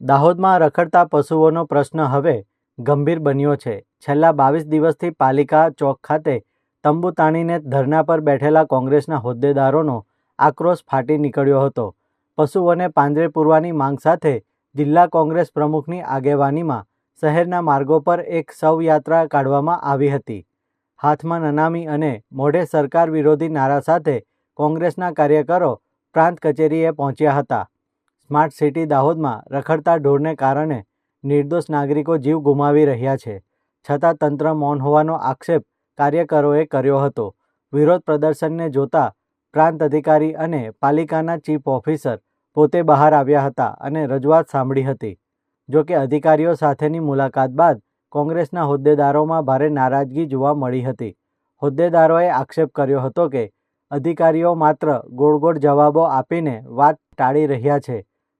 દાહોદમાં રખડતા પશુઓનો પ્રશ્ન હવે ગંભીર બન્યો છે। છેલ્લા 22 દિવસથી પાલિકા ચોક ખાતે તંબુ તાણીને ધરણા પર બેઠેલા કોંગ્રેસના હોદ્દેદારોનો આક્રોશ ફાટી નીકળ્યો હતો। પશુઓને પાંજરે પૂરવાની માંગ સાથે જિલ્લા કોંગ્રેસ પ્રમુખની આગેવાનીમાં શહેરના માર્ગો પર એક શવયાત્રા કાઢવામાં આવી હતી। હાથમાં નનામી અને મોઢે સરકાર વિરોધી નારા સાથે કોંગ્રેસના કાર્યકરો પ્રાંત કચેરીએ પહોંચ્યા હતા। સ્માર્ટ સિટી દાહોદમાં રખડતા ઢોરને કારણે નિર્દોષ નાગરિકો જીવ ગુમાવી રહ્યા છે, છતાં તંત્ર મૌન હોવાનો આક્ષેપ કાર્યકરોએ કર્યો હતો। વિરોધ પ્રદર્શનને જોતા પ્રાંત અધિકારી અને પાલિકાના ચીફ ઓફિસર પોતે બહાર આવ્યા હતા અને રજૂઆત સાંભળી હતી। જો કે અધિકારીઓ સાથેની મુલાકાત બાદ કોંગ્રેસના હોદ્દેદારોમાં ભારે નારાજગી જોવા મળી હતી। હોદ્દેદારોએ આક્ષેપ કર્યો હતો કે અધિકારીઓ માત્ર ગોળ ગોળ જવાબો આપીને વાત ટાળી રહ્યા છે।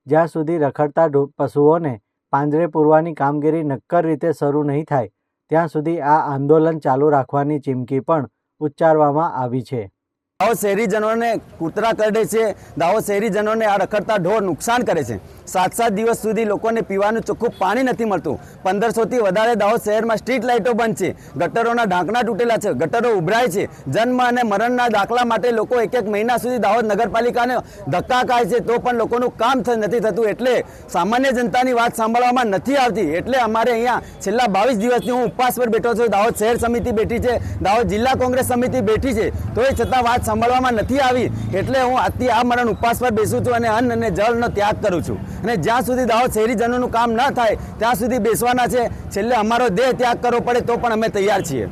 જ્યાં સુધી રખડતા પશુઓને પાંજરે પૂરવાની કામગીરી નક્કર રીતે શરૂ નહીં થાય ત્યાં સુધી આ આંદોલન ચાલુ રાખવાની ચીમકી પણ ઉચ્ચારવામાં આવી છે। દાહોદ શહેરીજનોને કૂતરા કરડે છે। દાહોદ શહેરીજનોને આ રખડતા ઢોર નુકસાન કરે છે। 7 દિવસ સુધી લોકોને પીવાનું ચોખ્ખું પાણી નથી મળતું। 1500થી વધારે દાહોદ શહેરમાં સ્ટ્રીટ લાઇટો બંધ છે। ગટરોના ઢાંકણા તૂટેલા છે, ગટરો ઉભરાય છે। જન્મ અને મરણના દાખલા માટે લોકો એક મહિના સુધી દાહોદ નગરપાલિકાને ધક્કા ખાય છે, તો પણ લોકોનું કામ નથી થતું। એટલે સામાન્ય જનતાની વાત સાંભળવામાં નથી આવતી। એટલે અમારે અહીંયા છેલ્લા 22 દિવસથી હું ઉપવાસ પર બેઠો છું। દાહોદ શહેર સમિતિ બેઠી છે, દાહોદ જિલ્લા કોંગ્રેસ સમિતિ બેઠી છે, તોય છતાં વાત સાંભળવામાં નથી આવી। એટલે હું આજથી આ મરણ ઉપવાસ પર બેસું છું અને અન્ન અને જળનો ત્યાગ કરું છું। અને જ્યાં સુધી દાહોદ શહેરીજનોનું કામ ન થાય ત્યાં સુધી બેસવાના છે। છેલ્લે અમારો દેહ ત્યાગ કરવો પડે તો પણ અમે તૈયાર છીએ।